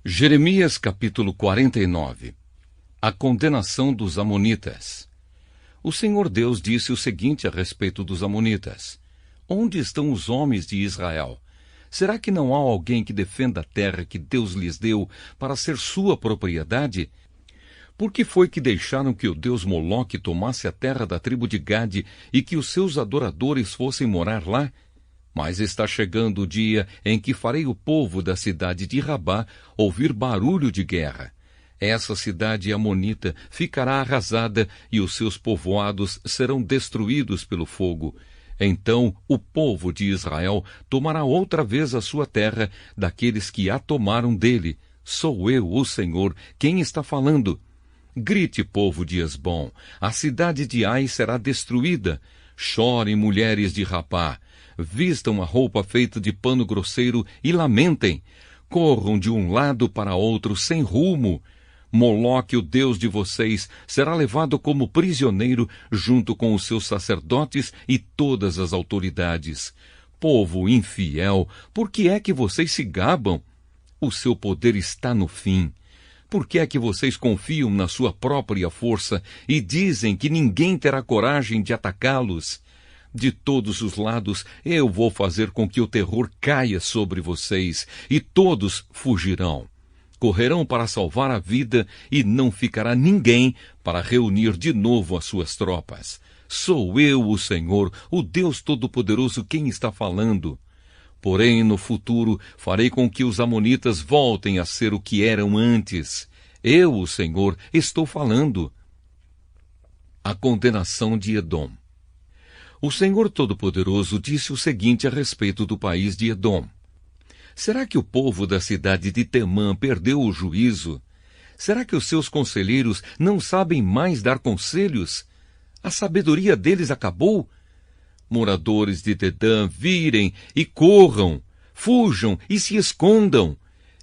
Jeremias capítulo 49. A condenação dos Amonitas. O Senhor Deus disse o seguinte a respeito dos Amonitas: Onde estão os homens de Israel? Será que não há alguém que defenda a terra que Deus lhes deu para ser sua propriedade? Por que foi que deixaram que o deus Moloque tomasse a terra da tribo de Gade e que os seus adoradores fossem morar lá? Mas está chegando o dia em que farei o povo da cidade de Rabá ouvir barulho de guerra. Essa cidade amonita ficará arrasada e os seus povoados serão destruídos pelo fogo. Então o povo de Israel tomará outra vez a sua terra daqueles que a tomaram dele. Sou eu, o Senhor, quem está falando. Grite, povo de Esbom, a cidade de Ai será destruída. Chorem, mulheres de Rabá. Vistam a roupa feita de pano grosseiro e lamentem. Corram de um lado para outro sem rumo. Moloque, o deus de vocês, será levado como prisioneiro junto com os seus sacerdotes e todas as autoridades. Povo infiel, por que é que vocês se gabam? O seu poder está no fim. Por que é que vocês confiam na sua própria força e dizem que ninguém terá coragem de atacá-los? De todos os lados eu vou fazer com que o terror caia sobre vocês, e todos fugirão. Correrão para salvar a vida, e não ficará ninguém para reunir de novo as suas tropas. Sou eu, o Senhor, o Deus Todo-Poderoso, quem está falando. Porém, no futuro, farei com que os amonitas voltem a ser o que eram antes. Eu, o Senhor, estou falando. A condenação de Edom. O Senhor Todo-Poderoso disse o seguinte a respeito do país de Edom: Será que o povo da cidade de Temã perdeu o juízo? Será que os seus conselheiros não sabem mais dar conselhos? A sabedoria deles acabou? Moradores de Dedã, virem e corram, fujam e se escondam.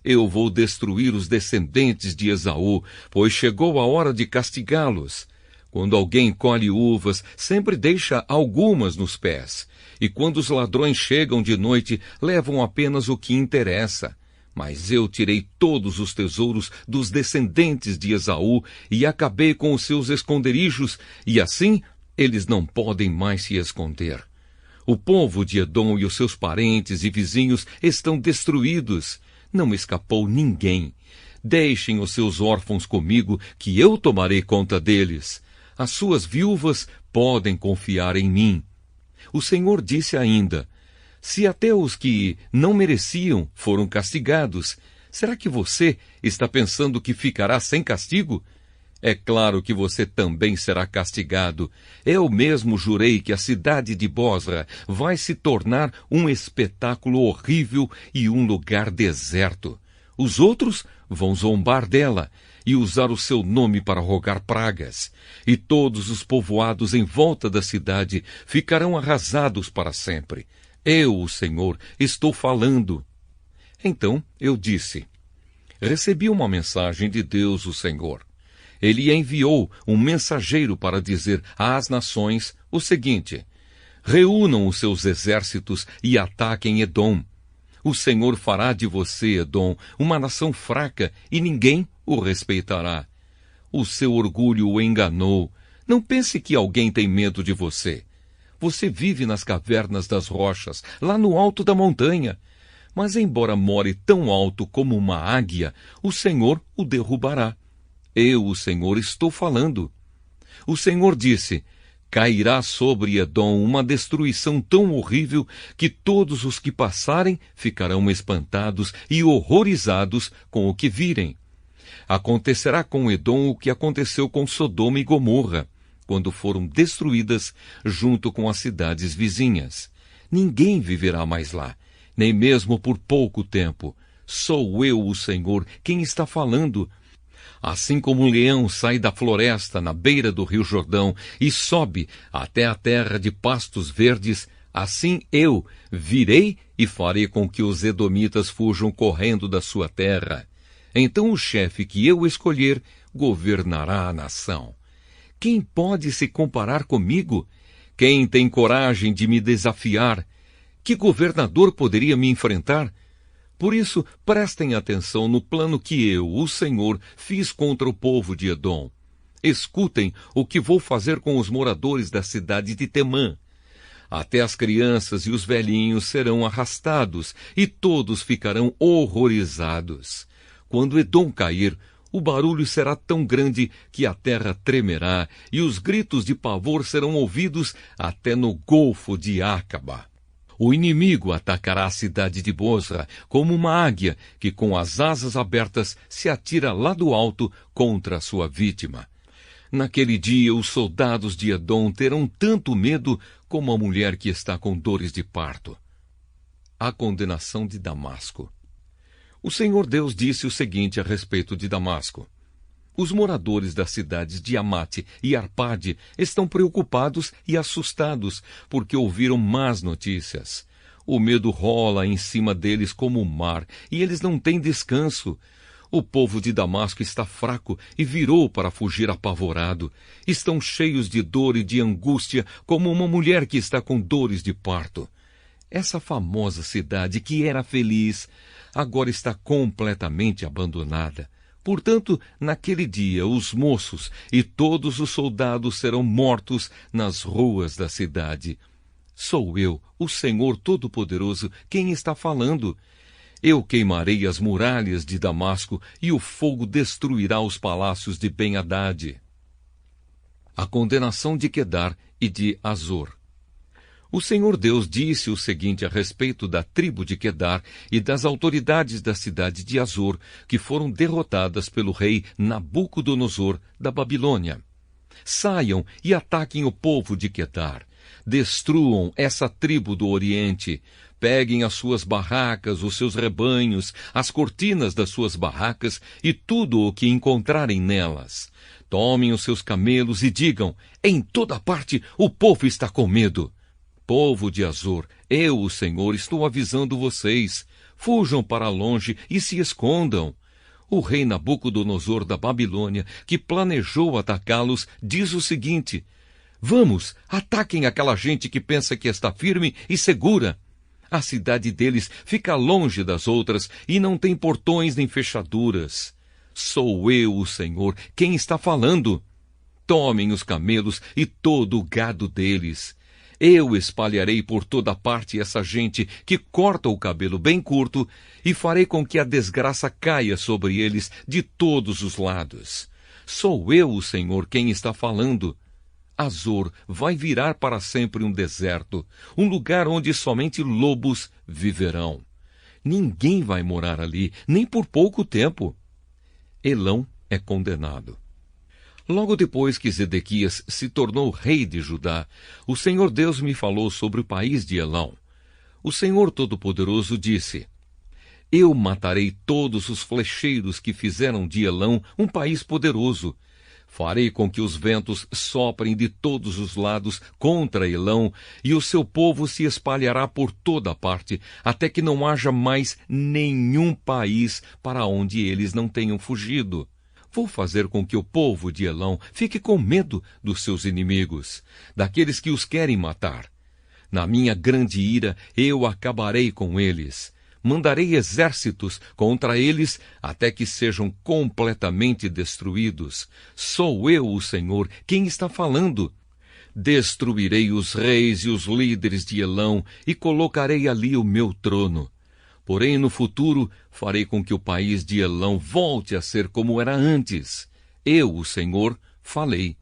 Eu vou destruir os descendentes de Esaú, pois chegou a hora de castigá-los. Quando alguém colhe uvas, sempre deixa algumas nos pés. E quando os ladrões chegam de noite, levam apenas o que interessa. Mas eu tirei todos os tesouros dos descendentes de Esaú e acabei com os seus esconderijos, e assim eles não podem mais se esconder. O povo de Edom e os seus parentes e vizinhos estão destruídos. Não escapou ninguém. Deixem os seus órfãos comigo, que eu tomarei conta deles. As suas viúvas podem confiar em mim. O Senhor disse ainda: Se até os que não mereciam foram castigados, será que você está pensando que ficará sem castigo? É claro que você também será castigado. Eu mesmo jurei que a cidade de Bosra vai se tornar um espetáculo horrível e um lugar deserto. Os outros vão zombar dela e usar o seu nome para rogar pragas. E todos os povoados em volta da cidade ficarão arrasados para sempre. Eu, o Senhor, estou falando. Então eu disse: Recebi uma mensagem de Deus, o Senhor. Ele enviou um mensageiro para dizer às nações o seguinte: Reúnam os seus exércitos e ataquem Edom. O Senhor fará de você, Edom, uma nação fraca, e ninguém o respeitará. O seu orgulho o enganou. Não pense que alguém tem medo de você. Você vive nas cavernas das rochas, lá no alto da montanha. Mas embora more tão alto como uma águia, o Senhor o derrubará. Eu, o Senhor, estou falando. O Senhor disse: Cairá sobre Edom uma destruição tão horrível que todos os que passarem ficarão espantados e horrorizados com o que virem. Acontecerá com Edom o que aconteceu com Sodoma e Gomorra, quando foram destruídas junto com as cidades vizinhas. Ninguém viverá mais lá, nem mesmo por pouco tempo. Sou eu, o Senhor, quem está falando. Assim como um leão sai da floresta na beira do rio Jordão e sobe até a terra de pastos verdes, assim eu virei e farei com que os edomitas fujam correndo da sua terra. Então o chefe que eu escolher governará a nação. Quem pode se comparar comigo? Quem tem coragem de me desafiar? Que governador poderia me enfrentar? Por isso, prestem atenção no plano que eu, o Senhor, fiz contra o povo de Edom. Escutem o que vou fazer com os moradores da cidade de Temã. Até as crianças e os velhinhos serão arrastados, e todos ficarão horrorizados. Quando Edom cair, o barulho será tão grande que a terra tremerá, e os gritos de pavor serão ouvidos até no Golfo de Acaba. O inimigo atacará a cidade de Bosra como uma águia que, com as asas abertas, se atira lá do alto contra a sua vítima. Naquele dia, os soldados de Edom terão tanto medo como a mulher que está com dores de parto. A condenação de Damasco. O Senhor Deus disse o seguinte a respeito de Damasco: os moradores das cidades de Amate e Arpade estão preocupados e assustados porque ouviram más notícias. O medo rola em cima deles como o mar, e eles não têm descanso. O povo de Damasco está fraco e virou para fugir apavorado. Estão cheios de dor e de angústia, como uma mulher que está com dores de parto. Essa famosa cidade, que era feliz, agora está completamente abandonada. Portanto, naquele dia, os moços e todos os soldados serão mortos nas ruas da cidade. Sou eu, o Senhor Todo-Poderoso, quem está falando. Eu queimarei as muralhas de Damasco e o fogo destruirá os palácios de Ben-Hadad. A condenação de Quedar e de Azor. O Senhor Deus disse o seguinte a respeito da tribo de Quedar e das autoridades da cidade de Azor, que foram derrotadas pelo rei Nabucodonosor da Babilônia. Saiam e ataquem o povo de Quedar. Destruam essa tribo do Oriente. Peguem as suas barracas, os seus rebanhos, as cortinas das suas barracas e tudo o que encontrarem nelas. Tomem os seus camelos e digam: em toda parte o povo está com medo. Povo de Azor, eu, o Senhor, estou avisando vocês. Fujam para longe e se escondam. O rei Nabucodonosor da Babilônia, que planejou atacá-los, diz o seguinte: vamos, ataquem aquela gente que pensa que está firme e segura. A cidade deles fica longe das outras e não tem portões nem fechaduras. Sou eu, o Senhor, quem está falando. Tomem os camelos e todo o gado deles. Eu espalharei por toda parte essa gente que corta o cabelo bem curto e farei com que a desgraça caia sobre eles de todos os lados. Sou eu, o Senhor, quem está falando. Azor vai virar para sempre um deserto, um lugar onde somente lobos viverão. Ninguém vai morar ali, nem por pouco tempo. Elão é condenado. Logo depois que Zedequias se tornou rei de Judá, o Senhor Deus me falou sobre o país de Elão. O Senhor Todo-Poderoso disse: eu matarei todos os flecheiros que fizeram de Elão um país poderoso. Farei com que os ventos soprem de todos os lados contra Elão, e o seu povo se espalhará por toda parte, até que não haja mais nenhum país para onde eles não tenham fugido. Vou fazer com que o povo de Elão fique com medo dos seus inimigos, daqueles que os querem matar. Na minha grande ira, eu acabarei com eles. Mandarei exércitos contra eles até que sejam completamente destruídos. Sou eu, o Senhor, quem está falando. Destruirei os reis e os líderes de Elão e colocarei ali o meu trono. Porém, no futuro, farei com que o país de Elão volte a ser como era antes. Eu, o Senhor, falei.